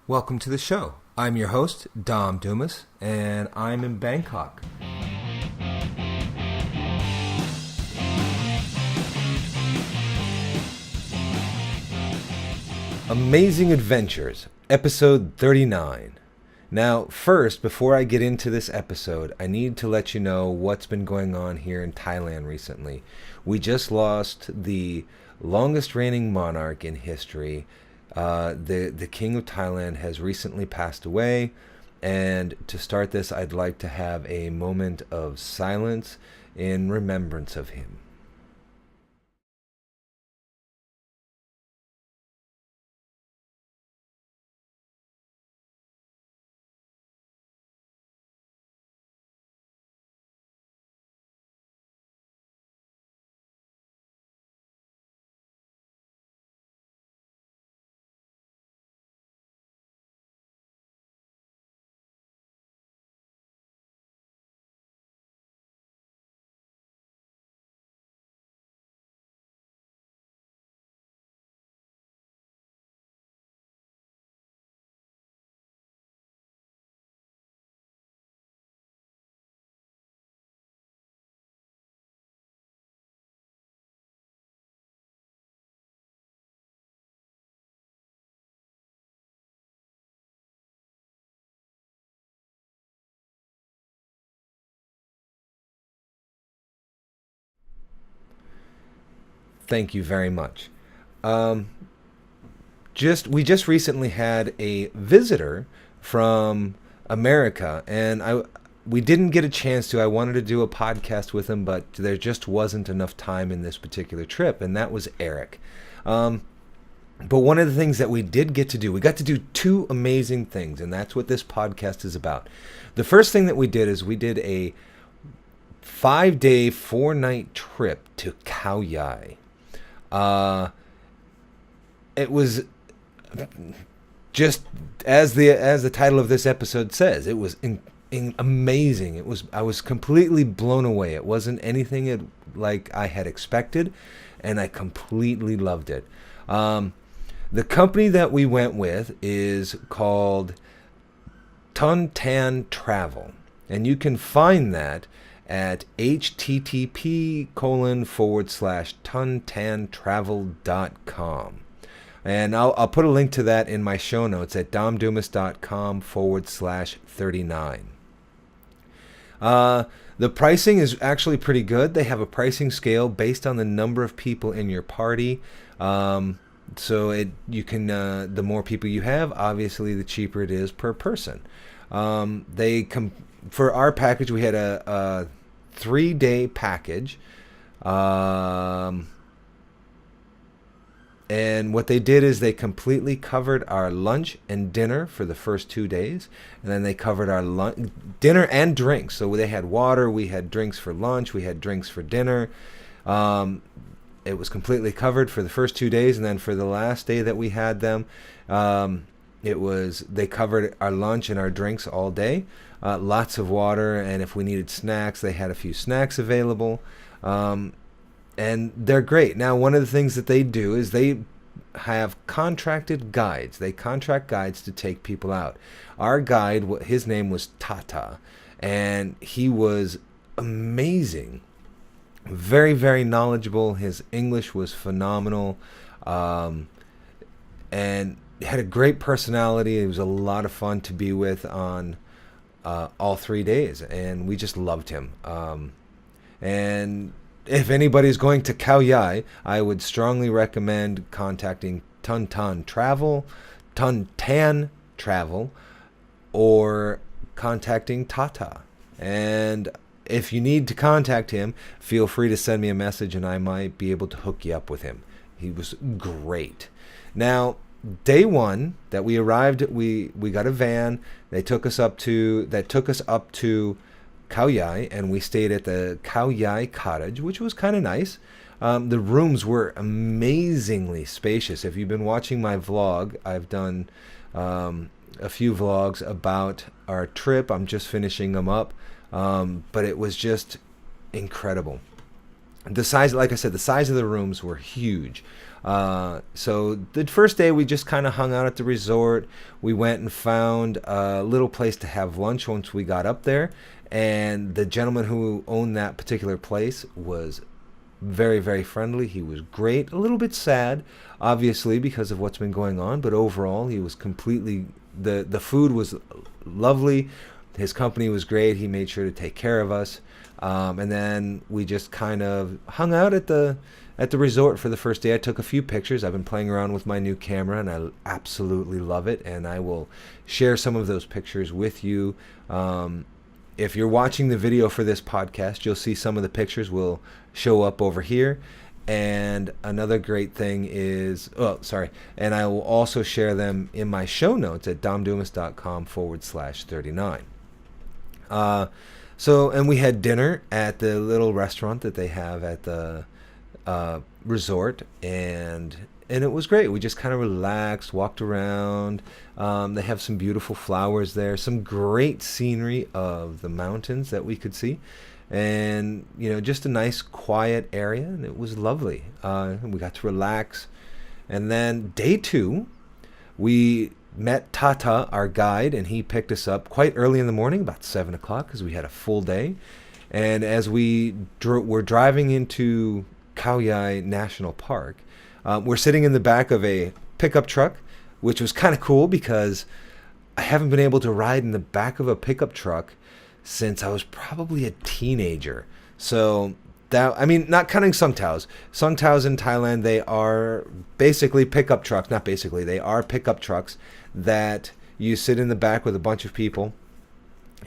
Welcome to the show. I'm your host, Dom Dumas, and I'm in Bangkok. Amazing Adventures, episode 39. Now, first, before I get into this episode, I need to let you know what's been going on here in Thailand recently. We just lost the longest reigning monarch in history. The King of Thailand has recently passed away, and to start this, I'd like to have a moment of silence in remembrance of him. Thank you very much. Um, we just recently had a visitor from America, and we didn't get a chance to. I wanted to do a podcast with him, but there just wasn't enough time in this particular trip, and that was Eric. Um, but one of the things that we did get to do, we got to do two amazing things, and that's what this podcast is about. The first thing that we did is we did a 5-day, 4-night trip to Khao Yai. Uh, it was just as the title of this episode says. It was amazing. I was completely blown away. It wasn't anything like I had expected, and I completely loved it. The company that we went with is called Tan Travel, and you can find that at http://tuntantravel.com. And I'll put a link to that in my show notes at domdumas.com/39. The pricing is actually pretty good. They have a pricing scale based on the number of people in your party. The more people you have, obviously, the cheaper it is per person. For our package, we had a 3-day package. And what they did is they completely covered our lunch and dinner for the first 2 days. And then they covered our dinner and drinks. So they had water, we had drinks for lunch, we had drinks for dinner. It was completely covered for the first 2 days. And then for the last day that we had them, they covered our lunch and our drinks all day. Lots of water, and if we needed snacks, they had a few snacks available. And they're great. Now, one of the things that they do is they have contracted guides. They contract guides to take people out. Our guide, his name was Tata, and he was amazing. Very, very knowledgeable. His English was phenomenal. And had a great personality. It was a lot of fun to be with on all 3 days, and we just loved him. And if anybody's going to Khao Yai, I would strongly recommend contacting Tan Travel, or contacting Tata. And if you need to contact him, feel free to send me a message, and I might be able to hook you up with him. He was great. Now, day one that we arrived, we got a van. That took us up to Khao Yai, and we stayed at the Khao Yai cottage, which was kind of nice. The rooms were amazingly spacious. If you've been watching my vlog, I've done a few vlogs about our trip. I'm just finishing them up, but it was just incredible. the size, like I said, the size of the rooms were huge. So the first day we just kind of hung out at the resort. We went and found a little place to have lunch once we got up there. And the gentleman who owned that particular place was very, very friendly. He was great. A little bit sad, obviously, because of what's been going on. But overall, he was completely, the food was lovely. His company was great. He made sure to take care of us. And then we just kind of hung out at the resort for the first day. I took a few pictures. I've been playing around with my new camera, and I absolutely love it. And I will share some of those pictures with you. If you're watching the video for this podcast, you'll see some of the pictures will show up over here. And another great thing is, and I will also share them in my show notes at domdumas.com/39. And we had dinner at the little restaurant that they have at the resort, and it was great. We just kind of relaxed, walked around. They have some beautiful flowers there, some great scenery of the mountains that we could see, and just a nice quiet area, and it was lovely. We got to relax, and then day 2, we met Tata, our guide, and he picked us up quite early in the morning, about 7 o'clock, because we had a full day. And as we were driving into Khao Yai National Park, we're sitting in the back of a pickup truck, which was kind of cool because I haven't been able to ride in the back of a pickup truck since I was probably a teenager. So not counting Sungtaos. Sungtaos in Thailand, they are basically pickup trucks. Not basically, they are pickup trucks that you sit in the back with a bunch of people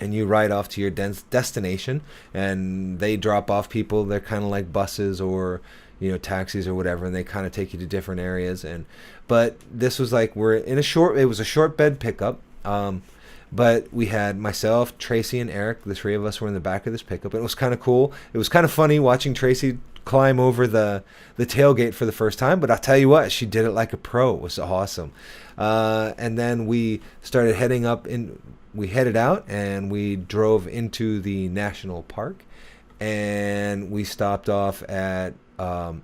and you ride off to your destination, and they drop off people. They're kind of like buses or taxis or whatever, and they kind of take you to different areas. But this was like, it was a short bed pickup. But we had myself, Tracy, and Eric. The 3 of us were in the back of this pickup. It was kind of cool. It was kind of funny watching Tracy climb over the tailgate for the first time. But I'll tell you what, she did it like a pro. It was awesome. And then we started heading up. We headed out and we drove into the national park. And we stopped off at... I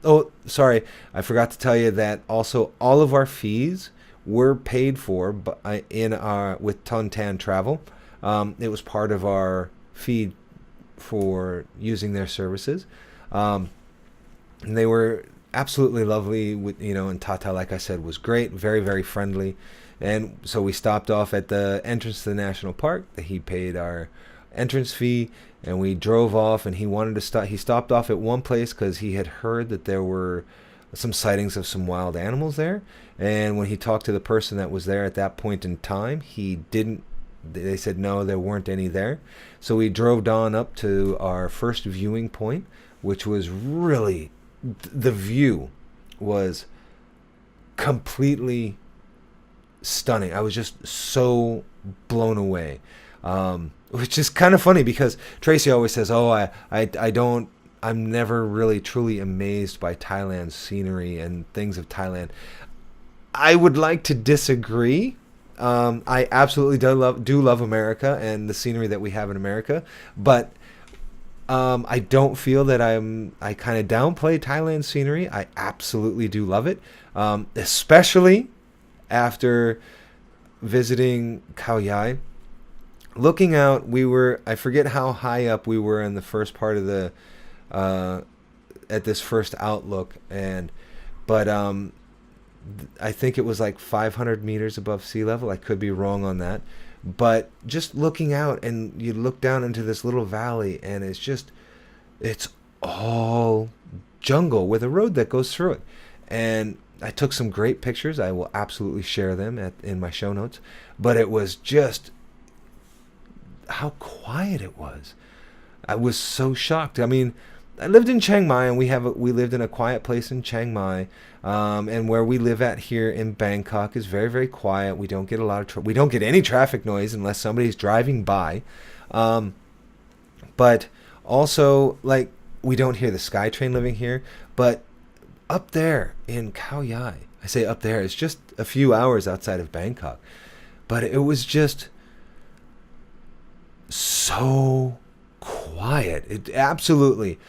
forgot to tell you that also all of our fees were paid for with Tontan Travel. It was part of our fee for using their services, and they were absolutely lovely. And Tata, like I said, was great, very, very friendly. And so we stopped off at the entrance to the national park. He paid our entrance fee, and we drove off. And he wanted to stop. He stopped off at one place because he had heard that there were some sightings of some wild animals there. And when he talked to the person that was there at that point in time, they said no, there weren't any there. So we drove on up to our first viewing point, which was really, the view was completely stunning. I was just so blown away. Which is kind of funny because Tracy always says, I'm never really truly amazed by Thailand's scenery and things of Thailand. I would like to disagree. I absolutely do love America and the scenery that we have in America, but I don't feel that I kind of downplay Thailand's scenery. I absolutely do love it, especially after visiting Khao Yai. Looking out, I forget how high up we were in the first part of the at this first outlook, but I think it was like 500 meters above sea level. I could be wrong on that, but just looking out, and you look down into this little valley, and it's all jungle with a road that goes through it. And I took some great pictures. I will absolutely share them in my show notes. But it was just how quiet it was. I was so shocked. I mean, I lived in Chiang Mai, and we lived in a quiet place in Chiang Mai, and where we live at here in Bangkok is very, very quiet. We don't get we don't get any traffic noise unless somebody's driving by, but also like we don't hear the SkyTrain living here. But up there in Khao Yai, I say up there, it's just a few hours outside of Bangkok, but it was just so quiet. It absolutely.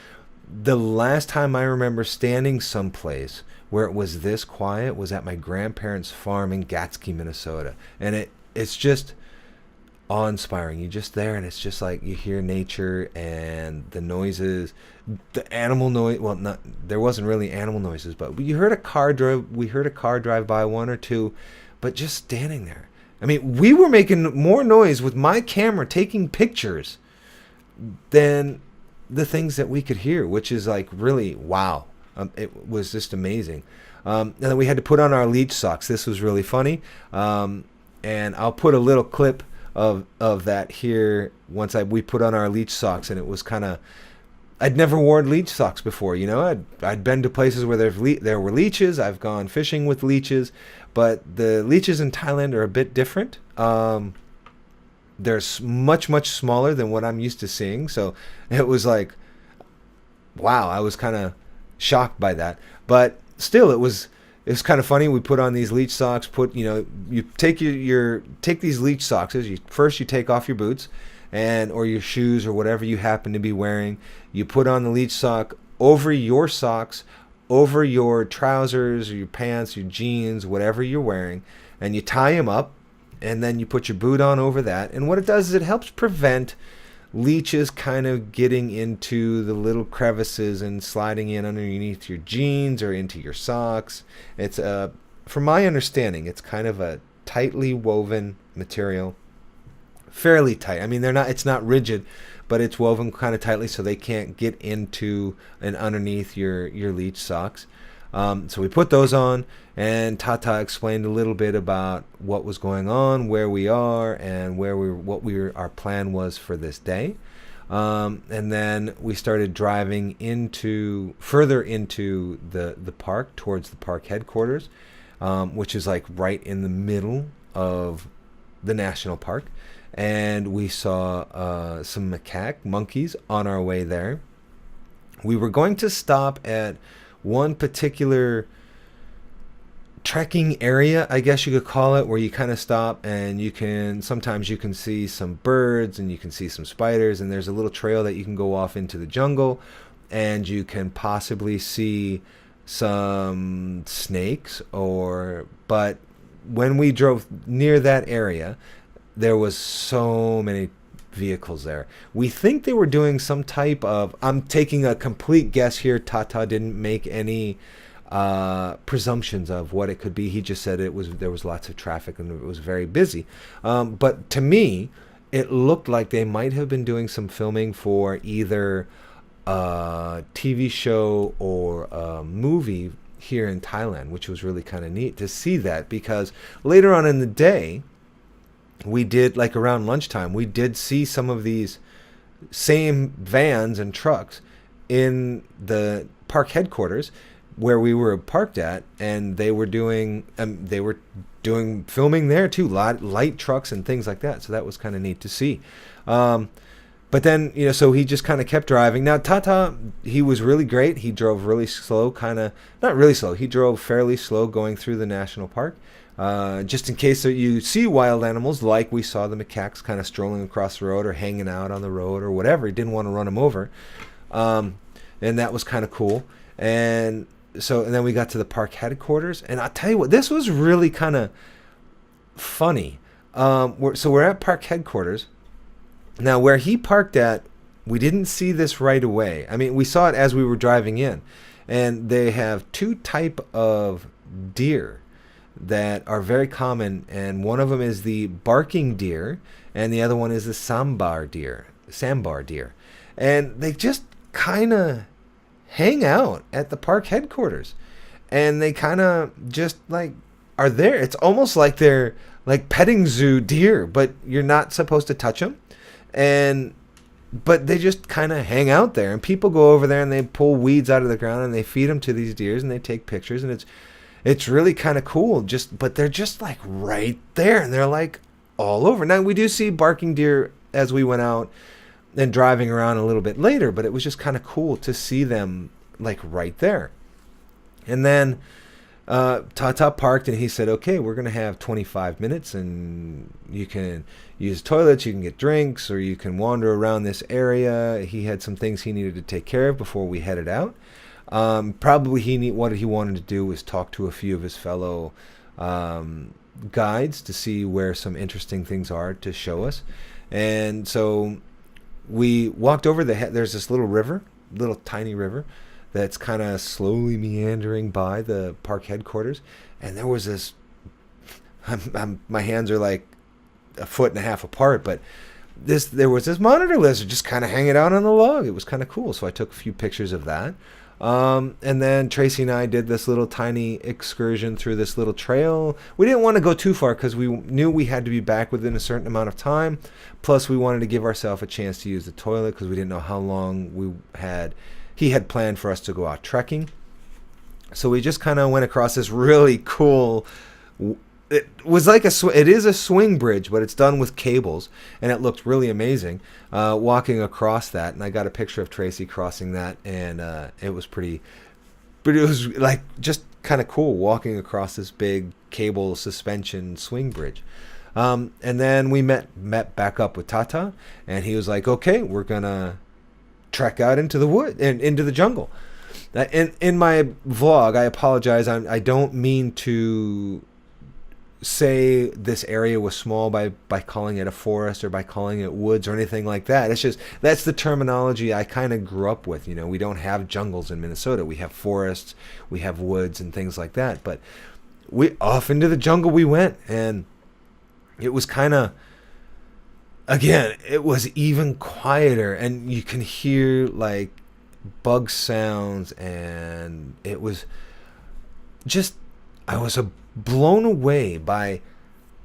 The last time I remember standing someplace where it was this quiet was at my grandparents' farm in Gatsky, Minnesota. And it's just awe-inspiring. You're just there, and it's just like you hear nature and the noises, the animal noise. Well, not there wasn't really animal noises, but you heard a car drive. We heard a car drive by, one or two, but just standing there. I mean, we were making more noise with my camera taking pictures than the things that we could hear, which is like really wow. It was just amazing. And then we had to put on our leech socks. This was really funny. And I'll put a little clip of that here once we put on our leech socks, and it was kind of, I'd never worn leech socks before. You know, I'd been to places where there were leeches. I've gone fishing with leeches, but the leeches in Thailand are a bit different. They're much smaller than what I'm used to seeing. So it was like, wow, I was kind of shocked by that. But still, it was kind of funny. We put on these leech socks. You take take these leech socks. First you take off your boots or your shoes or whatever you happen to be wearing. You put on the leech sock over your socks, over your trousers or your pants, your jeans, whatever you're wearing, and you tie them up. And then you put your boot on over that. And what it does is it helps prevent leeches kind of getting into the little crevices and sliding in underneath your jeans or into your socks. It's from my understanding, it's kind of a tightly woven material, fairly tight. I mean, it's not rigid, but it's woven kind of tightly so they can't get into and underneath your leech socks. So we put those on, and Tata explained a little bit about what was going on, where we are, and our plan was for this day. And then we started driving further into the park, towards the park headquarters, which is like right in the middle of the national park. And we saw some monkeys on our way there. We were going to stop at one particular trekking area, I guess you could call it, where you kind of stop and sometimes you can see some birds and you can see some spiders, and there's a little trail that you can go off into the jungle, and you can possibly see some snakes but when we drove near that area, there was so many vehicles there. We think they were doing some type of, I'm taking a complete guess here. Tata didn't make any presumptions of what it could be. He just said there was lots of traffic and it was very busy. But to me, it looked like they might have been doing some filming for either a TV show or a movie here in Thailand, which was really kind of neat to see that, because later on in the day, we did, like around lunchtime, we did see some of these same vans and trucks in the park headquarters where we were parked at, and they were doing filming there too, light trucks and things like that. So that was kind of neat to see. But then, so he just kind of kept driving. Now, Tata, he was really great. He drove really slow, not really slow. He drove fairly slow going through the national park. Just in case that you see wild animals, like we saw the macaques kind of strolling across the road or hanging out on the road or whatever. He didn't want to run them over. And that was kind of cool. And then we got to the park headquarters. And I'll tell you what, this was really kind of funny. We're at park headquarters. Now, where he parked at, we didn't see this right away. I mean, we saw it as we were driving in. And they have two type of deer that are very common, and one of them is the barking deer, and the other one is the sambar deer. And they just kind of hang out at the park headquarters, and they kind of just like are there. It's almost like they're like petting zoo deer, but you're not supposed to touch them, but they just kind of hang out there, and people go over there and they pull weeds out of the ground and they feed them to these deers and they take pictures, and it's really kind of cool. But they're just like right there, and they're like all over. Now, we do see barking deer as we went out and driving around a little bit later, but it was just kind of cool to see them like right there. And then Tata parked, and he said, okay, we're going to have 25 minutes, and you can use toilets, you can get drinks, or you can wander around this area. He had some things he needed to take care of before we headed out. Probably what he wanted to do was talk to a few of his fellow guides to see where some interesting things are to show us. And so we walked over there's this little tiny river that's kind of slowly meandering by the park headquarters, and there was this. My hands are like a foot and a half apart, but there was this monitor lizard just kind of hanging out on the log. It was kind of cool, so I took a few pictures of that. And then Tracy and I did this little tiny excursion through this little trail. We didn't want to go too far because we knew we had to be back within a certain amount of time. Plus, we wanted to give ourselves a chance to use the toilet because we didn't know how long he had planned for us to go out trekking. So we just kind of went across this really cool. It was like it is a swing bridge, but it's done with cables, and it looked really amazing walking across that. And I got a picture of Tracy crossing that, and it was pretty. But it was like just kind of cool walking across this big cable suspension swing bridge. And then we met back up with Tata, and he was like, "Okay, we're gonna trek out into the wood and into the jungle." In my vlog, I apologize. I don't mean to say this area was small by calling it a forest or by calling it woods or anything like that. It's just that's the terminology I kind of grew up with. We don't have jungles in Minnesota. We have forests, we have woods and things like that. But we off into the jungle we went, and it was kind of, again, it was even quieter, and you can hear like bug sounds, and it was just, I was blown away by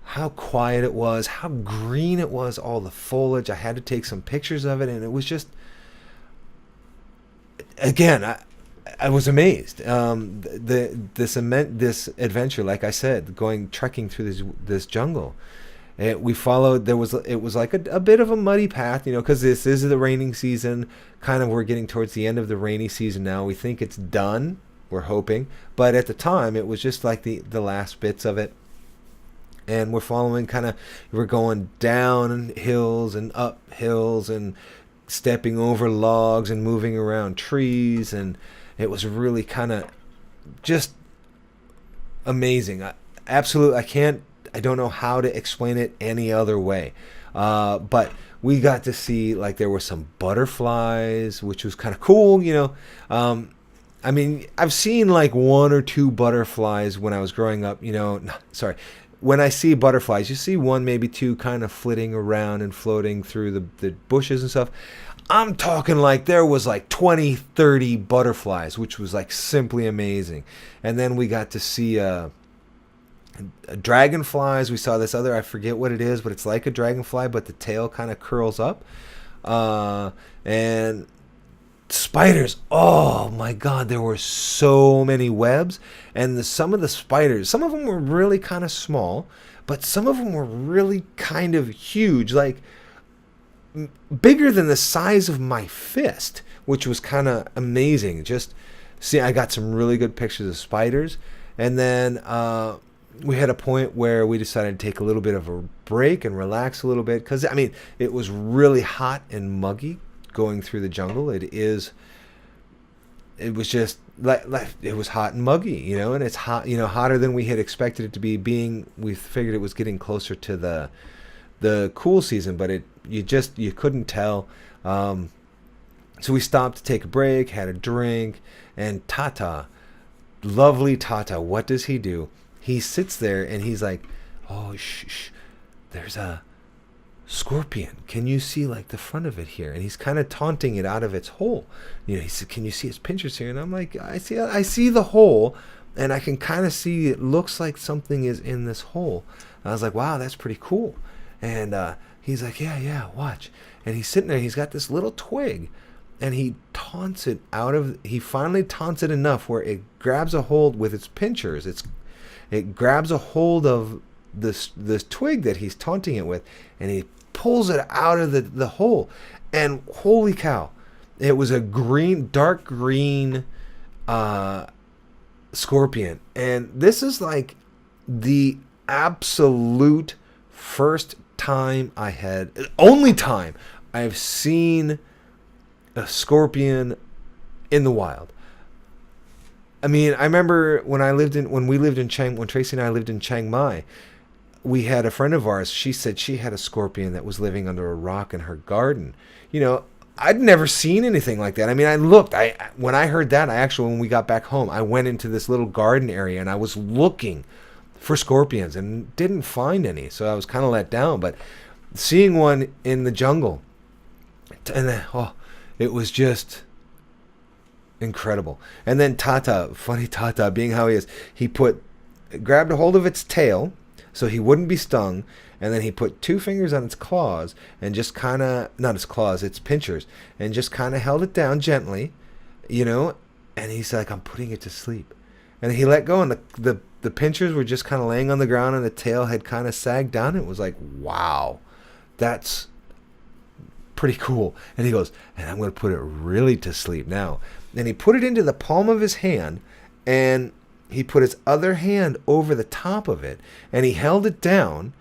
how quiet it was, how green it was, all the foliage. I had to take some pictures of it, and it was just, again, I was amazed. This adventure, like I said, going trekking through this jungle. We followed. It was like a bit of a muddy path, because this is the raining season. Kind of, we're getting towards the end of the rainy season now. We think it's done. We're hoping, but at the time, it was just like the last bits of it. And we're following we're going down hills and up hills and stepping over logs and moving around trees, and it was really kind of just amazing. I don't know how to explain it any other way. But we got to see, like, there were some butterflies, which was kind of cool, I mean, I've seen like one or two butterflies when I was growing up, when I see butterflies, you see one, maybe two kind of flitting around and floating through the bushes and stuff. I'm talking like there was like 20, 30 butterflies, which was like simply amazing. And then we got to see dragonflies. We saw this other, I forget what it is, but it's like a dragonfly, but the tail kind of curls up. And spiders, oh my god, there were so many webs. And some of the spiders, some of them were really kind of small, but some of them were really kind of huge, like bigger than the size of my fist, which was kind of amazing. Just see, I got some really good pictures of spiders. And then we had a point where we decided to take a little bit of a break and relax a little bit, because I mean, it was really hot and muggy going through the jungle. It was just like it was hot and muggy, and it's hot, hotter than we had expected it to be, we figured it was getting closer to the cool season, but you couldn't tell. So we stopped to take a break, had a drink, and Tata, lovely Tata, what does he do? He sits there and he's like, "Oh, shh, there's a scorpion. Can you see like the front of it here?" And he's kind of taunting it out of its hole. He said, "Can you see its pinchers here?" And I'm like, I see the hole, and I can kind of see it looks like something is in this hole. And I was like, "Wow, that's pretty cool." And he's like, yeah, watch. And he's sitting there, he's got this little twig, and he finally taunts it enough where it grabs a hold with its pinchers. It grabs a hold of this twig that he's taunting it with, and he pulls it out of the hole. And holy cow, it was a dark green scorpion. And this is like the absolute first time only time I've seen a scorpion in the wild. I mean, I remember when Tracy and I lived in Chiang Mai, we had a friend of ours. She said she had a scorpion that was living under a rock in her garden. I'd never seen anything like that. I mean, I looked. When I heard that, when we got back home, I went into this little garden area and I was looking for scorpions and didn't find any. So I was kind of let down. But seeing one in the jungle, and then, it was just incredible. And then funny Tata, being how he is, grabbed a hold of its tail so he wouldn't be stung, and then he put 2 fingers on its claws and just kind of, not its claws, its pinchers, and just kind of held it down gently, and he's like, I'm putting it to sleep. And he let go, and the pinchers were just kind of laying on the ground, and the tail had kind of sagged down. It was like, wow, that's pretty cool. And he goes, and I'm going to put it really to sleep now. And he put it into the palm of his hand, and he put his other hand over the top of it, and he held it down,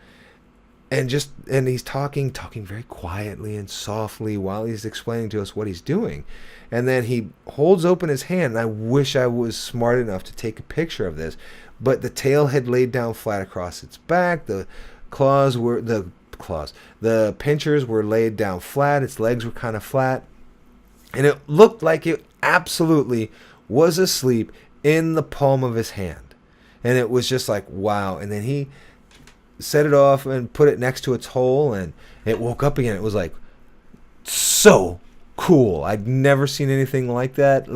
and he's talking very quietly and softly while he's explaining to us what he's doing. And then he holds open his hand, and I wish I was smart enough to take a picture of this, but the tail had laid down flat across its back, the pinchers were laid down flat, its legs were kind of flat, and it looked like it absolutely was asleep in the palm of his hand. And it was just like, wow. And then he set it off and put it next to its hole, and it woke up again. It was like so cool. I'd never seen anything like that.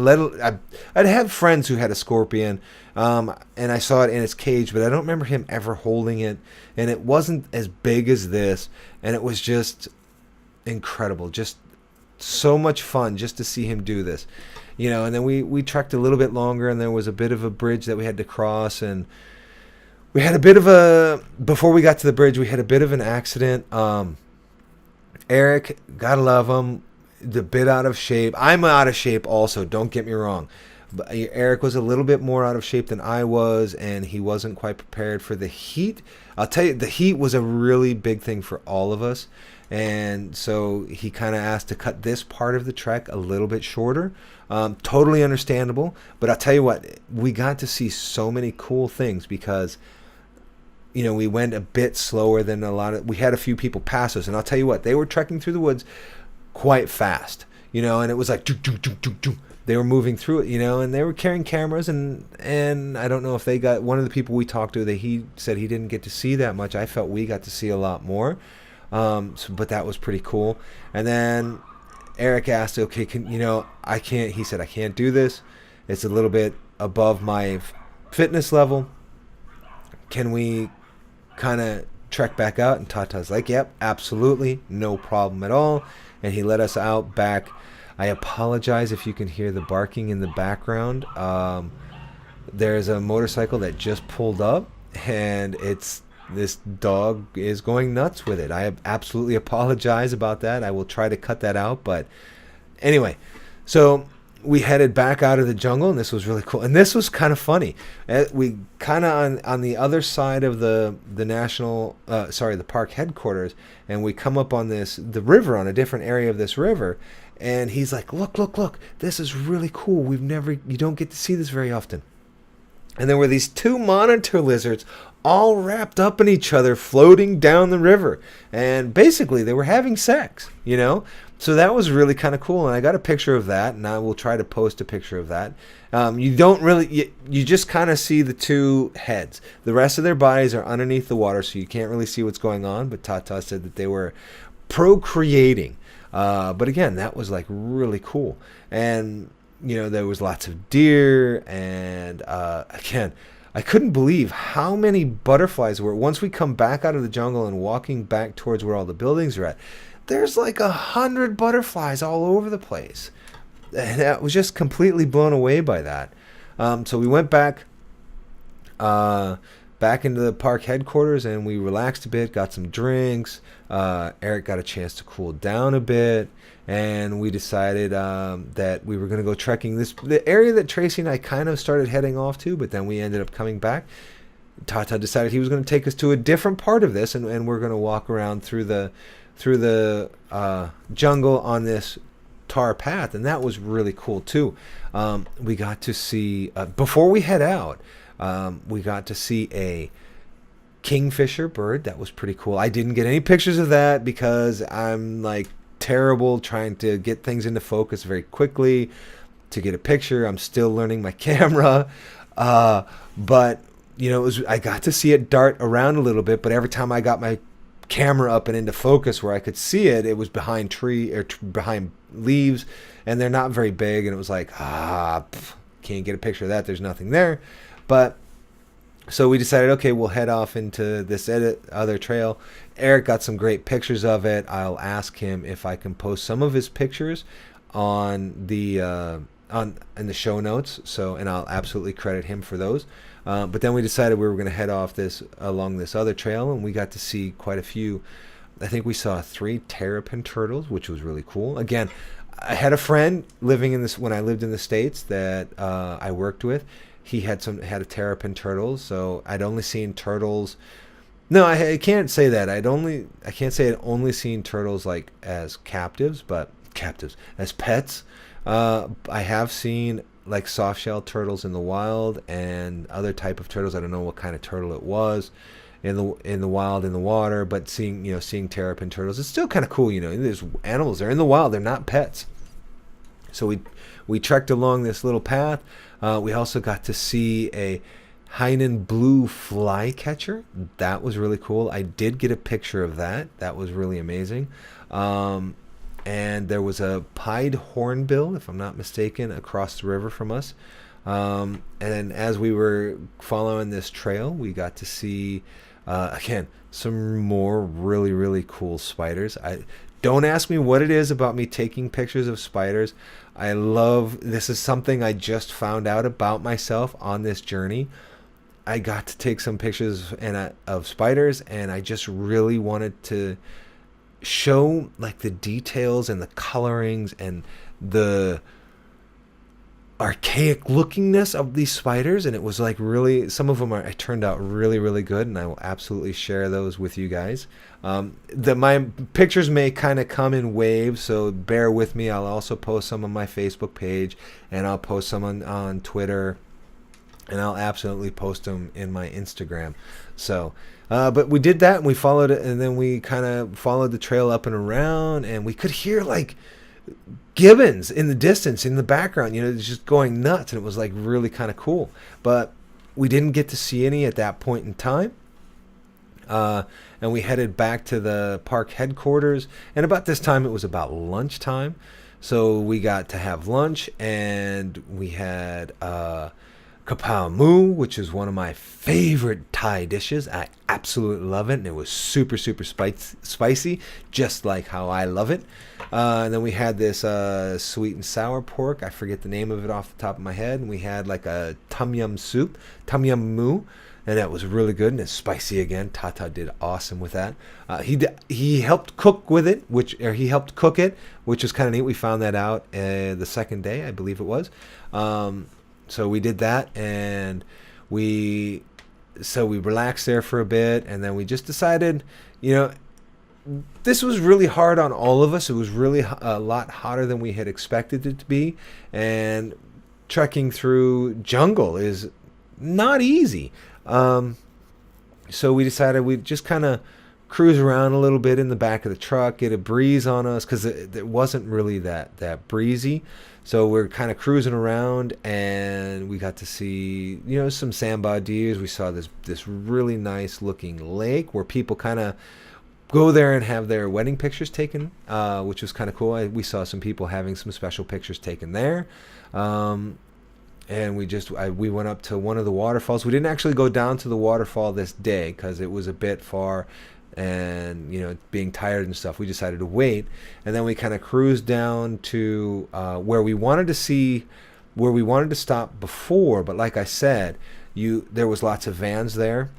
I'd have friends who had a scorpion, and I saw it in its cage, but I don't remember him ever holding it, and it wasn't as big as this, and it was just incredible. Just so much fun just to see him do this. And then we trekked a little bit longer, and there was a bit of a bridge that we had to cross, and we had before we got to the bridge, we had a bit of an accident. Eric, gotta love him, a bit out of shape. I'm out of shape also, don't get me wrong. But Eric was a little bit more out of shape than I was, and he wasn't quite prepared for the heat. I'll tell you, the heat was a really big thing for all of us. And so he kind of asked to cut this part of the trek a little bit shorter. Totally understandable. But I'll tell you what, we got to see so many cool things because, we went a bit slower than we had a few people pass us. And I'll tell you what, they were trekking through the woods quite fast, and it was like, they were moving through it, and they were carrying cameras. And I don't know if they got, one of the people we talked to, he said he didn't get to see that much. I felt we got to see a lot more. But that was pretty cool. And then Eric asked, okay, he said, I can't do this. It's a little bit above my fitness level. Can we kind of trek back out? And Tata's like, yep, absolutely. No problem at all. And he let us out back. I apologize if you can hear the barking in the background. There's a motorcycle that just pulled up, and this dog is going nuts with it. I absolutely apologize about that. I will try to cut that out. But anyway, so we headed back out of the jungle, and this was really cool. And this was kind of funny. We kind of on the other side of the park headquarters, and we come up on the river, on a different area of this river. And he's like, look, this is really cool. You don't get to see this very often. And there were these 2 monitor lizards all wrapped up in each other floating down the river. And basically they were having sex, So that was really kind of cool. And I got a picture of that, and I will try to post a picture of that. You just kind of see the 2 heads. The rest of their bodies are underneath the water, so you can't really see what's going on. But Tata said that they were procreating. But again, that was like really cool. And there was lots of deer, and again, I couldn't believe how many butterflies were. Once we come back out of the jungle and walking back towards where all the buildings are at, there's like 100 butterflies all over the place. And I was just completely blown away by that. So we went back back into the park headquarters, and we relaxed a bit, got some drinks. Eric got a chance to cool down a bit, and we decided that we were going to go trekking the area that Tracy and I kind of started heading off to, but then we ended up coming back. Tata decided he was going to take us to a different part of this, and we're going to walk around through the jungle on this tar path, and that was really cool too. We got to see before we head out, we got to see a kingfisher bird. That was pretty cool. I didn't get any pictures of that because I'm like terrible trying to get things into focus very quickly to get a picture. I'm still learning my camera, but I got to see it dart around a little bit, but every time I got my camera up and into focus where I could see it, it was behind behind leaves, and they're not very big, and it was like, can't get a picture of that. There's nothing there. But so we decided, okay, we'll head off into this other trail. Eric got some great pictures of it. I'll ask him if I can post some of his pictures on the in the show notes. And I'll absolutely credit him for those. But then we decided we were going to head off along this other trail, and we got to see quite a few. I think we saw 3 terrapin turtles, which was really cool. Again, I had a friend living in this when I lived in the States that I worked with. He had a terrapin turtle, so I'd only seen turtles. No, I can't say that. I can't say I'd only seen turtles like as captives as pets. I have seen like soft-shell turtles in the wild and other type of turtles. I don't know what kind of turtle it was in the wild in the water, but seeing terrapin turtles, it's still kind of cool. There's animals. They're in the wild. They're not pets. So we trekked along this little path. We also got to see a Hainan blue flycatcher. That was really cool. I did get a picture of that. That was really amazing. And there was a pied hornbill, if I'm not mistaken, across the river from us. And as we were following this trail, we got to see, again, some more really, really cool spiders. Don't ask me what it is about me taking pictures of spiders. This is something I just found out about myself on this journey. I got to take some pictures of spiders, and I just really wanted to show like the details and the colorings and the archaic lookingness of these spiders. And it was like really, some of them turned out really, really good, and I will absolutely share those with you guys. My pictures may kind of come in waves, so bear with me. I'll also post some on my Facebook page, and I'll post some on Twitter, and I'll absolutely post them in my Instagram. So but we did that, and we followed it, and then we kind of followed the trail up and around, and we could hear like gibbons in the distance, in the background, just going nuts, and it was like really kind of cool. But we didn't get to see any at that point in time. And we headed back to the park headquarters, and about this time it was about lunchtime, so we got to have lunch, and we had Kapau Mu, which is one of my favorite Thai dishes. I absolutely love it, and it was super, super spicy, just like how I love it. And then we had this sweet and sour pork. I forget the name of it off the top of my head. And we had like a tom yum soup, tom yum mu, and that was really good, and it's spicy again. Tata did awesome with that. He helped cook with it, he helped cook it, which was kind of neat. We found that out the second day, I believe it was. So we did that, and we relaxed there for a bit, and then we just decided, this was really hard on all of us. It was really a lot hotter than we had expected it to be, and trekking through jungle is not easy. So we decided we'd just kind of cruise around a little bit in the back of the truck, get a breeze on us, because it wasn't really that breezy. So we're kind of cruising around, and we got to see, some samba deers. We saw this really nice looking lake where people kind of go there and have their wedding pictures taken, which was kind of cool. We saw some people having some special pictures taken there. And we went up to one of the waterfalls. We didn't actually go down to the waterfall this day because it was a bit far, and being tired and stuff, we decided to wait. And then we kind of cruised down to where we wanted to stop before, but like I said, there was lots of vans there,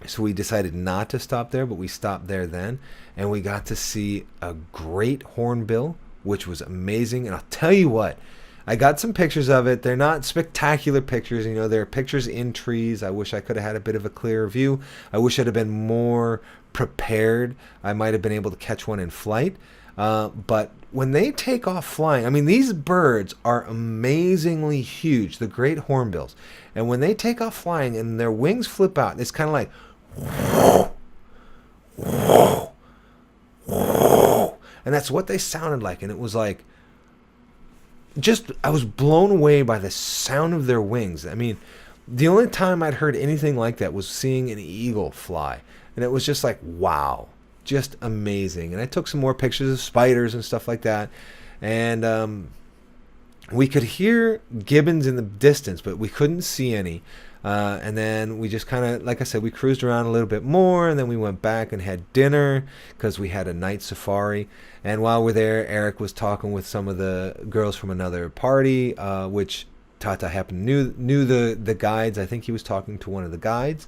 So we decided not to stop there, but we stopped there then, and we got to see a great hornbill, which was amazing. And I'll tell you what, I got some pictures of it. They're not spectacular pictures, they're pictures in trees. I wish I could have had a bit of a clearer view. I wish I'd have been more prepared. I might have been able to catch one in flight. But when they take off flying, I mean, these birds are amazingly huge, the great hornbills. And when they take off flying and their wings flip out, it's kind of like, and that's what they sounded like. And it was like, I was blown away by the sound of their wings. I mean, the only time I'd heard anything like that was seeing an eagle fly. And it was just like, wow, just amazing. And I took some more pictures of spiders and stuff like that. And we could hear gibbons in the distance, but we couldn't see any. And then we just kind of, like I said, we cruised around a little bit more, and then we went back and had dinner because we had a night safari. And while we're there, Eric was talking with some of the girls from another party, which Tata happened knew the guides. I think he was talking to one of the guides,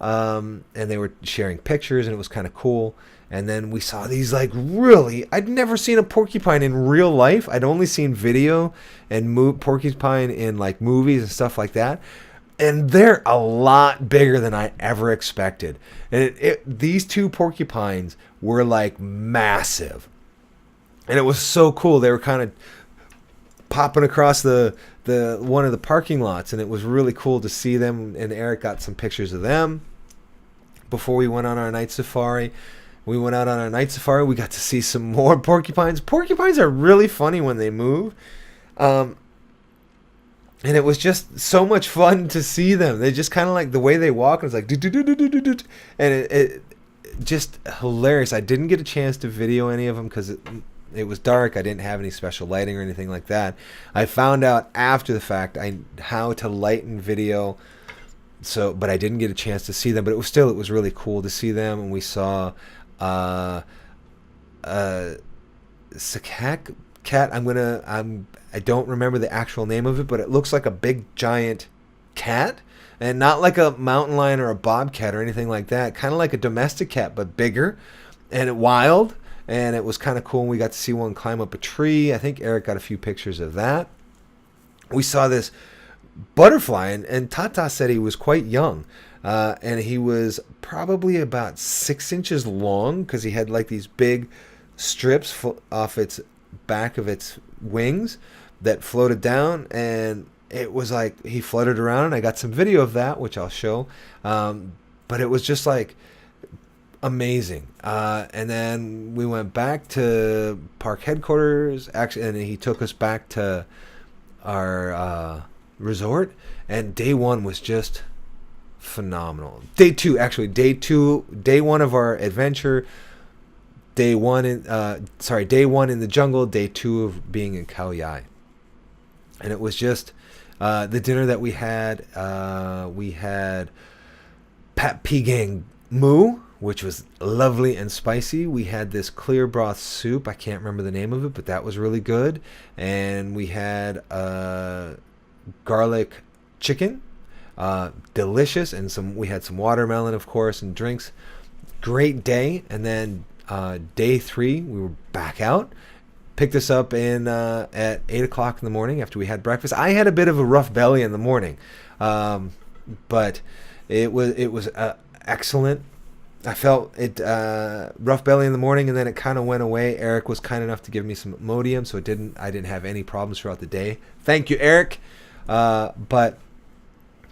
and they were sharing pictures, and it was kind of cool. And then we saw these I'd never seen a porcupine in real life. I'd only seen video and porcupine in movies and stuff like that. And they're a lot bigger than I ever expected. And these two porcupines were massive. And it was so cool. They were kind of popping across the one of the parking lots, and it was really cool to see them. And Eric got some pictures of them before we went on our night safari. We went out on our night safari. We got to see some more porcupines. Porcupines are really funny when they move. And it was just so much fun to see them. They just kind of the way they walk. And it's do. And it just hilarious. I didn't get a chance to video any of them because it was dark. I didn't have any special lighting or anything like that. I found out after the fact how to lighten video. But I didn't get a chance to see them. But it was really cool to see them. And we saw Sakak cat. I don't remember the actual name of it, but it looks like a big giant cat, and not like a mountain lion or a bobcat or anything like that. Kind of like a domestic cat, but bigger and wild. And it was kind of cool. We got to see one climb up a tree. I think Eric got a few pictures of that. We saw this butterfly, and Tata said he was quite young, and he was probably about 6 inches long because he had these big strips off its back of its wings that floated down, and it was he fluttered around, and I got some video of that, which I'll show. But it was just amazing. And then we went back to park headquarters, actually, and he took us back to our resort, and day one was just phenomenal. Day one of our adventure. Day one in the jungle. Day two of being in Khao Yai, and it was just the dinner that we had. We had pat pigang moo, which was lovely and spicy. We had this clear broth soup. I can't remember the name of it, but that was really good. And we had garlic chicken, delicious, and we had some watermelon, of course, and drinks. Great day. And then day 3, we were back out. Picked us up at 8 o'clock in the morning after we had breakfast. I had a bit of a rough belly in the morning, but it was excellent. I felt it rough belly in the morning, and then it kind of went away. Eric was kind enough to give me some Imodium, so I didn't have any problems throughout the day. Thank you, Eric. But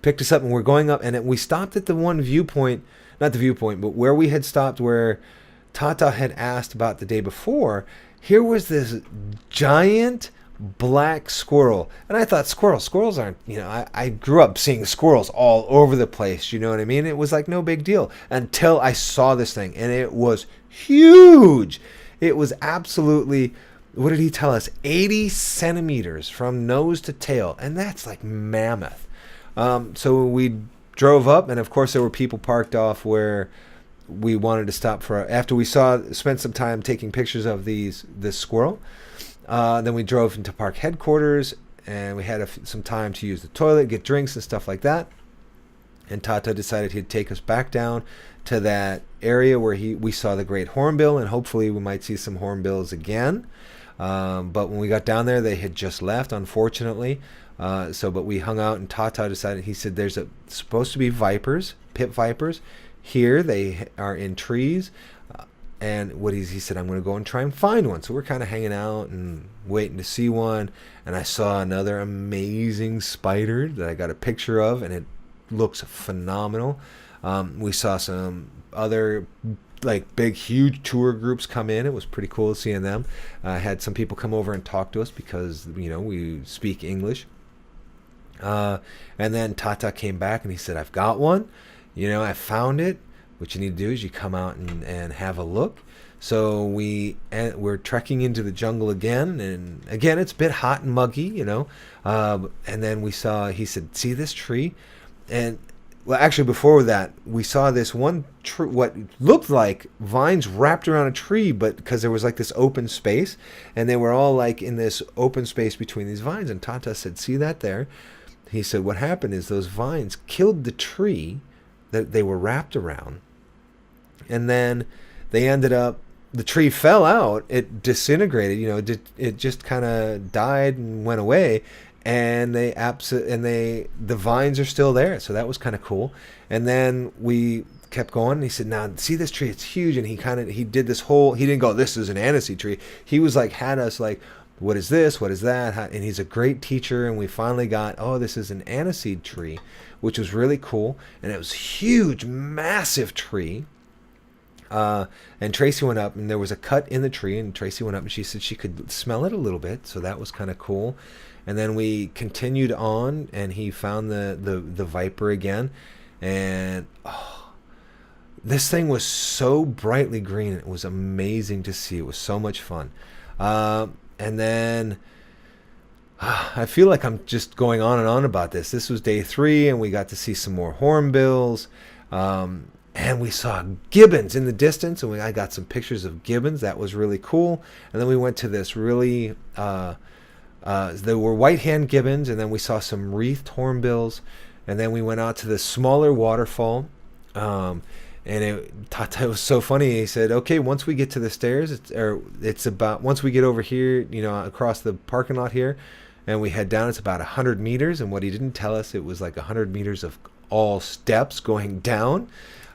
picked us up, and we're going up, and we stopped at the one viewpoint, not the viewpoint, but where we had stopped, where Tata had asked about the day before. Here was this giant black squirrel, and I thought squirrels aren't, I grew up seeing squirrels all over the place, you know what I mean? It was no big deal until I saw this thing, and it was huge. It was absolutely, what did he tell us, 80 centimeters from nose to tail, and that's mammoth. So we drove up, and of course there were people parked off where we wanted to stop for, after we spent some time taking pictures of this squirrel. Then we drove into park headquarters, and we had some time to use the toilet, get drinks and stuff like that. And Tata decided he'd take us back down to that area where we saw the great hornbill, and hopefully we might see some hornbills again. But when we got down there, they had just left, unfortunately. But we hung out, and Tata decided, he said, there's supposed to be vipers, pit vipers. Here they are in trees. And he said, I'm going to go and try and find one. So we're kind of hanging out and waiting to see one. And I saw another amazing spider that I got a picture of, and it looks phenomenal. We saw some other like big, huge tour groups come in. It was pretty cool seeing them. I had some people come over and talk to us because, we speak English. And then Tata came back and he said, I've got one. I found it. What you need to do is you come out and have a look. So we're trekking into the jungle again, and again it's a bit hot and muggy, and then he said, see this tree? And well, actually before that, we saw this one tree, what looked like vines wrapped around a tree, but because there was like this open space, and they were all like in this open space between these vines. And Tata said, see that there? He said, what happened is those vines killed the tree that they were wrapped around. And then the tree fell out. It disintegrated. It just kind of died and went away. And the vines are still there. So that was kind of cool. And then we kept going. And he said, "Now see this tree? It's huge." And he did this whole. He didn't go, "This is an aniseed tree." He was like, had us like, "What is this? What is that?" And he's a great teacher. And we finally got, "Oh, this is an aniseed tree," which was really cool. And it was huge, massive tree. And Tracy went up, and there was a cut in the tree, and Tracy went up, and she said she could smell it a little bit, so that was kind of cool. And then we continued on, and he found the viper again, and this thing was so brightly green. It was amazing to see. It was so much fun. And then I feel like I'm just going on and on about this. This was day 3, and we got to see some more hornbills. And we saw gibbons in the distance, and I got some pictures of gibbons. That was really cool. And then we went to this really, there were white-hand gibbons, and then we saw some wreathed hornbills. And then we went out to this smaller waterfall. And it was so funny. He said, okay, once we get to the stairs, once we get over here, across the parking lot here, and we head down, it's about 100 meters. And what he didn't tell us, it was like 100 meters of all steps going down.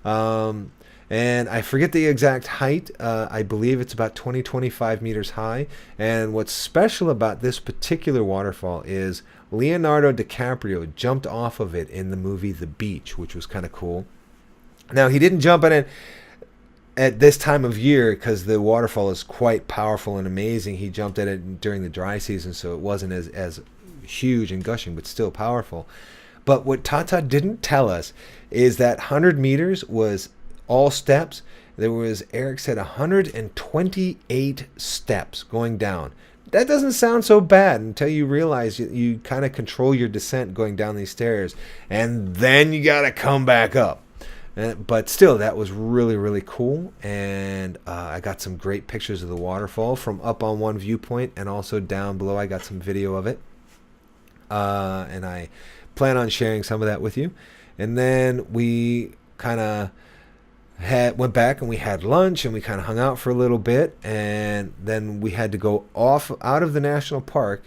And I forget the exact height. I believe it's about 25 meters high. And what's special about this particular waterfall is Leonardo DiCaprio jumped off of it in the movie The Beach, which was kind of cool. Now, he didn't jump at it at this time of year because the waterfall is quite powerful and amazing. He jumped at it during the dry season, so it wasn't as huge and gushing, but still powerful. But what Tata didn't tell us is that 100 meters was all steps. There was, Eric said, 128 steps going down. That doesn't sound so bad until you realize you kind of control your descent going down these stairs. And then you got to come back up. But still, that was really, really cool. And I got some great pictures of the waterfall from up on one viewpoint, and also down below I got some video of it. And I plan on sharing some of that with you. And then we kind of went back and we had lunch, and we kind of hung out for a little bit, and then we had to go out of the national park.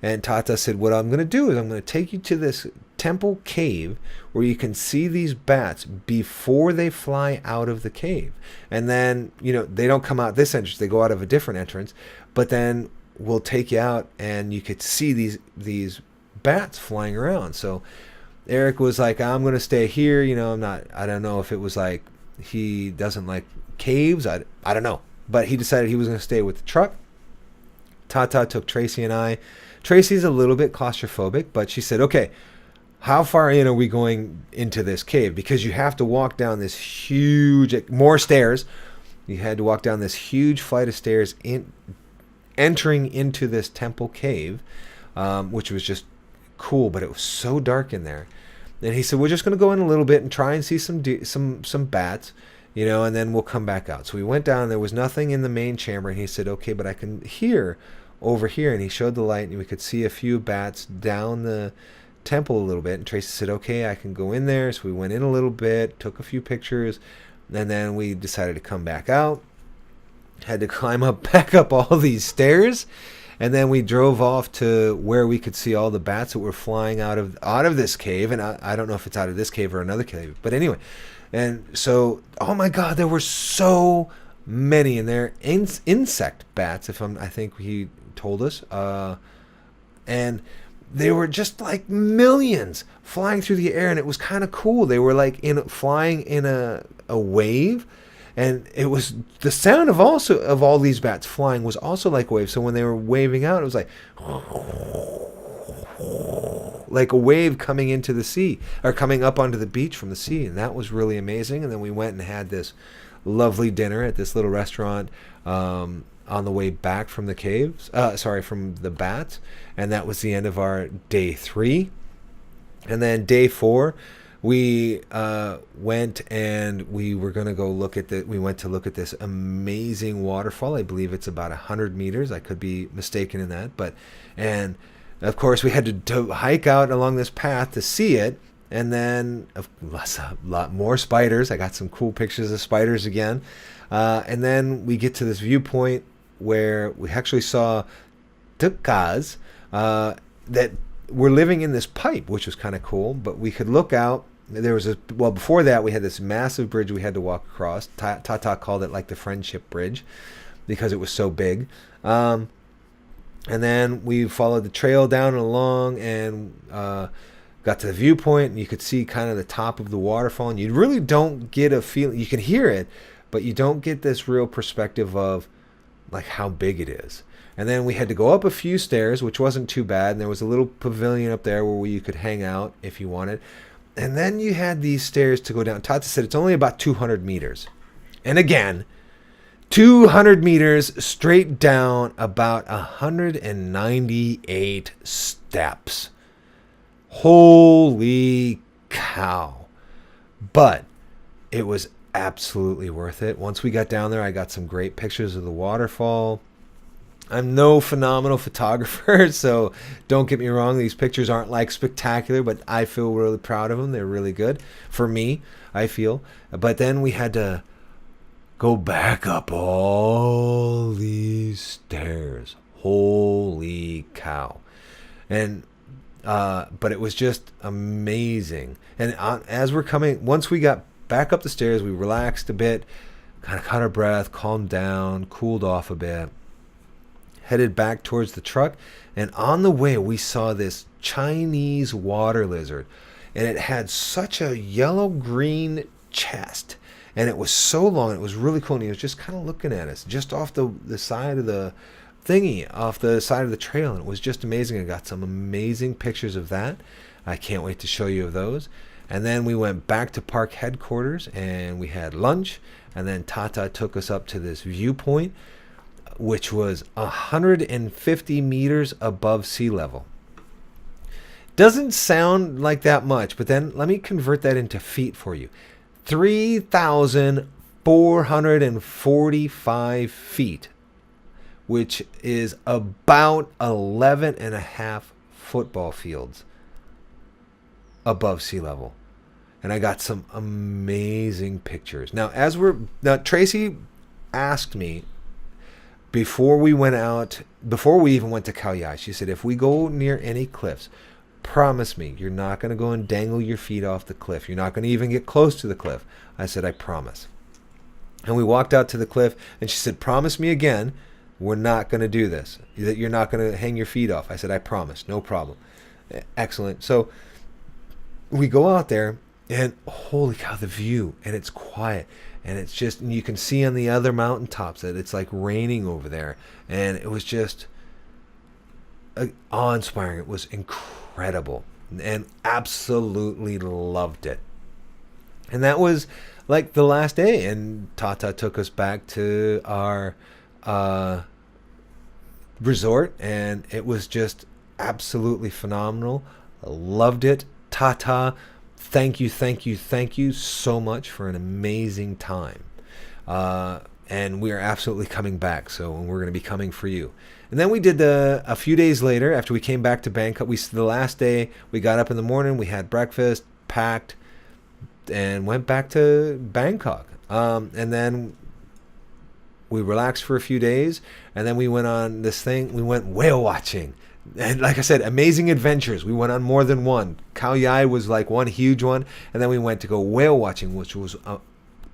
And Tata said, what I'm going to do is I'm going to take you to this temple cave where you can see these bats before they fly out of the cave. And then, they don't come out this entrance, they go out of a different entrance, but then we'll take you out and you could see these bats flying around. So Eric was like, I'm going to stay here. I don't know if it was like he doesn't like caves. I don't know. But he decided he was going to stay with the truck. Tata took Tracy and I. Tracy's a little bit claustrophobic, but she said, okay, how far in are we going into this cave? Because you have to walk down this huge, more stairs. You had to walk down this huge flight of stairs entering into this temple cave, which was just cool, but it was so dark in there. And he said, we're just going to go in a little bit and try and see some bats, and then we'll come back out. So we went down. There was nothing in the main chamber, and he said, okay, but I can hear over here. And he showed the light, and we could see a few bats down the temple a little bit. And Tracy said, okay, I can go in there. So we went in a little bit, took a few pictures, and then we decided to come back out. Had to climb back up all these stairs. And then we drove off to where we could see all the bats that were flying out of this cave. And I don't know if it's out of this cave or another cave. But anyway, and so, oh my God, there were so many. And they're insect bats, I think he told us. And they were just like millions flying through the air. And it was kind of cool. They were like flying in a wave. And it was the sound of all these bats flying was also like waves. So when they were waving out, it was like a wave coming into the sea or coming up onto the beach from the sea. And that was really amazing. And then we went and had this lovely dinner at this little restaurant on the way back from the caves. From the bats. And that was the end of our day 3. And then day 4. We went and we were going to go look at we went to look at this amazing waterfall. I believe it's about 100 meters. I could be mistaken in that. And of course we had to hike out along this path to see it. And then a lot more spiders. I got some cool pictures of spiders again. And then we get to this viewpoint where we actually saw tukas that were living in this pipe, which was kind of cool. But we could look out. There was before that, we had this massive bridge we had to walk across. Tata called it like the Friendship Bridge because it was so big. And then we followed the trail down and along and got to the viewpoint, and you could see kind of the top of the waterfall. And you really don't get a feeling. You can hear it, but you don't get this real perspective of like how big it is. And then we had to go up a few stairs, which wasn't too bad. And there was a little pavilion up there where you could hang out if you wanted. And then you had these stairs to go down. Tata said it's only about 200 meters. And again, 200 meters straight down, about 198 steps. Holy cow. But it was absolutely worth it. Once we got down there, I got some great pictures of the waterfall. I'm no phenomenal photographer, so don't get me wrong. These pictures aren't like spectacular, but I feel really proud of them. They're really good for me, I feel. But then we had to go back up all these stairs. Holy cow. And but it was just amazing. And as we're coming, once we got back up the stairs, we relaxed a bit, kind of caught our breath, calmed down, cooled off a bit. Headed back towards the truck, and on the way we saw this Chinese water lizard, and it had such a yellow-green chest, and it was so long. It was really cool, and he was just kind of looking at us just off the side of the thingy, off the side of the trail, and it was just amazing. I got some amazing pictures of that. I can't wait to show you of those. And then we went back to park headquarters, and we had lunch, and then Tata took us up to this viewpoint, which was 150 meters above sea level. Doesn't sound like that much, but then let me convert that into feet for you. 3,445 feet, which is about 11 and a half football fields above sea level. And I got some amazing pictures. Now, Tracy asked me, before we even went to Khao Yai, she said, if we go near any cliffs, promise me you're not going to go and dangle your feet off the cliff. You're not going to even get close to the cliff. I said, I promise. And we walked out to the cliff, and she said, promise me again, we're not going to do this. That you're not going to hang your feet off. I said, I promise. No problem. Excellent. So we go out there, and holy cow, the view, and it's quiet. And it's just, and you can see on the other mountaintops that it's like raining over there. And it was just awe-inspiring. It was incredible. And absolutely loved it. And that was like the last day. And Tata took us back to our resort. And it was just absolutely phenomenal. I loved it. Tata, thank you so much for an amazing time. And we are absolutely coming back. So we're going to be coming for you. And then we did a few days later, after we came back to Bangkok, the last day, we got up in the morning, we had breakfast, packed, and went back to Bangkok. And then we relaxed for a few days, and then we went on this thing. We went whale watching. And like I said, amazing adventures. We went on more than one. Khao Yai was like one huge one. And then we went to go whale watching, which was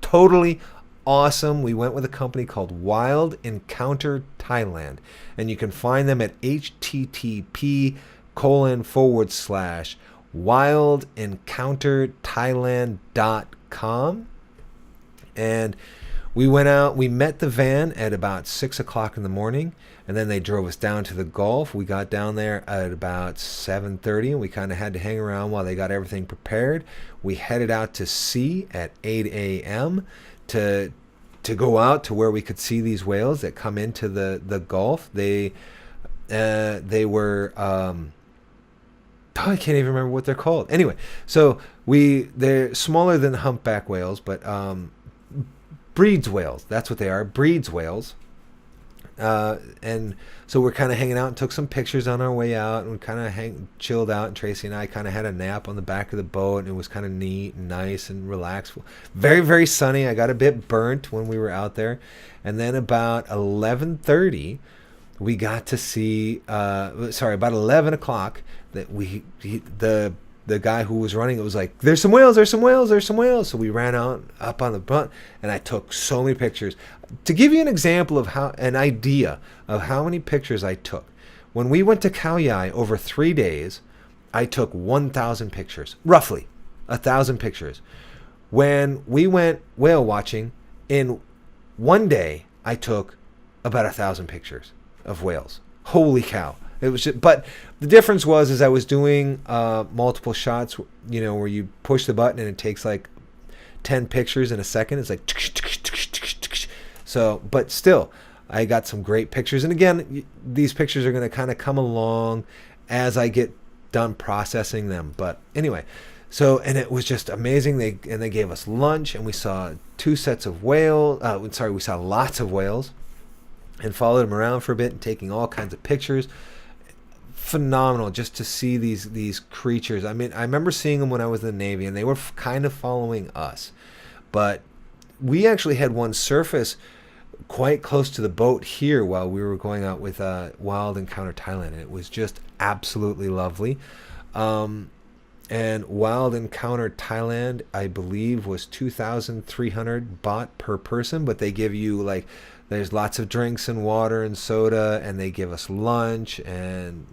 totally awesome. We went with a company called Wild Encounter Thailand. And you can find them at http://wildencounterthailand.com. And we went out, we met the van at about 6 o'clock in the morning, and then they drove us down to the Gulf. We got down there at about 7:30, and we kind of had to hang around while they got everything prepared. We headed out to sea at 8 a.m. to go out to where we could see these whales that come into the Gulf. They were... I can't even remember what they're called. Anyway, so they're smaller than humpback whales, but... breeds whales, that's what they are, breeds whales. And so we're kind of hanging out and took some pictures on our way out, and we kind of chilled out, and Tracy and I kind of had a nap on the back of the boat, and it was kind of neat and nice and relaxed. Very, very sunny. I got a bit burnt when we were out there. And then about 11:30, we got to see, about 11 o'clock, that the guy who was running it was like, there's some whales. So we ran out up on the front, and I took so many pictures. To give you an example of an idea of how many pictures I took, when we went to Khao Yai over 3 days, I took 1,000 pictures, roughly 1,000 pictures. When we went whale watching, in one day, I took about 1,000 pictures of whales. Holy cow. It was but the difference was I was doing multiple shots, where you push the button and it takes like 10 pictures in a second. It's like, so, but still, I got some great pictures. And again, these pictures are going to kind of come along as I get done processing them. But anyway, so, and it was just amazing. They gave us lunch, and we saw 2 sets of whales. We saw lots of whales, and followed them around for a bit and taking all kinds of pictures. Phenomenal just to see these creatures. I mean, I remember seeing them when I was in the Navy, and they were kind of following us, but we actually had one surface quite close to the boat here while we were going out with Wild Encounter Thailand, and it was just absolutely lovely. And Wild Encounter Thailand, I believe, was 2,300 baht per person, but they give you there's lots of drinks and water and soda, and they give us lunch, and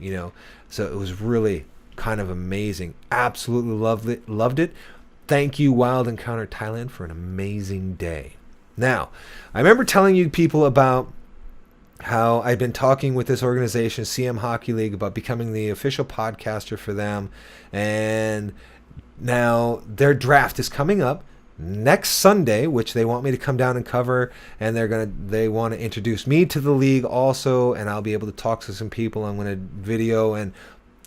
so it was really kind of amazing. Absolutely loved it. Thank you, Wild Encounter Thailand, for an amazing day. Now, I remember telling you people about how I've been talking with this organization, Siam Hockey League, about becoming the official podcaster for them, and now their draft is coming up next Sunday, which they want me to come down and cover, and they want to introduce me to the league also, and I'll be able to talk to some people. I'm going to video and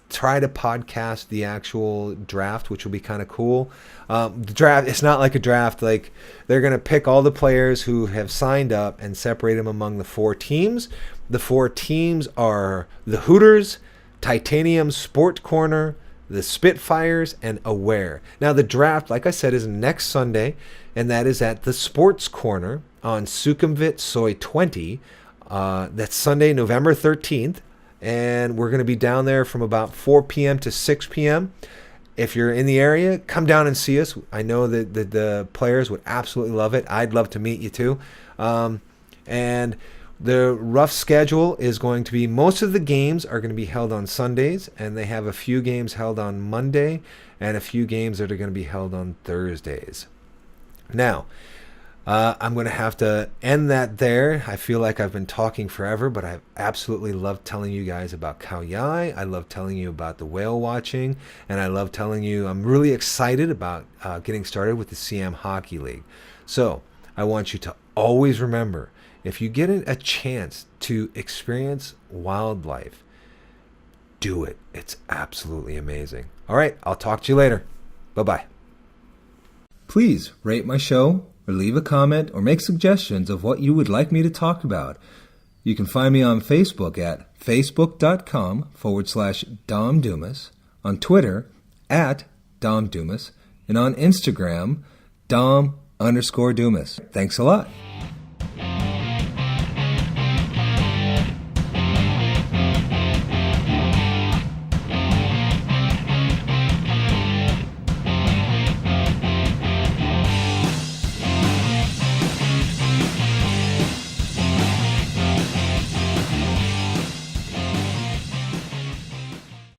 try to podcast the actual draft, which will be kind of cool. The draft, it's not like a draft, like they're going to pick all the players who have signed up and separate them among the 4 teams. The 4 teams are the Hooters, Titanium Sport Corner, the Spitfires, and Aware. Now, the draft, like I said, is next Sunday, and that is at the Sports Corner on Sukhumvit Soy 20. That's Sunday, November 13th, and we're going to be down there from about 4 p.m. to 6 p.m. If you're in the area, come down and see us. I know that the players would absolutely love it. I'd love to meet you too. And the rough schedule is going to be, most of the games are going to be held on Sundays, and they have a few games held on Monday and a few games that are going to be held on Thursdays. Now, I'm going to have to end that there. I feel like I've been talking forever, but I've absolutely loved telling you guys about Khao Yai. I love telling you about the whale watching, and I love telling you I'm really excited about getting started with the Siam Hockey League. So I want you to always remember, if you get a chance to experience wildlife, do it. It's absolutely amazing. All right, I'll talk to you later. Bye-bye. Please rate my show, or leave a comment, or make suggestions of what you would like me to talk about. You can find me on Facebook at facebook.com/Dom Dumas, on Twitter at Dom Dumas, and on Instagram, Dom_Dumas. Thanks a lot.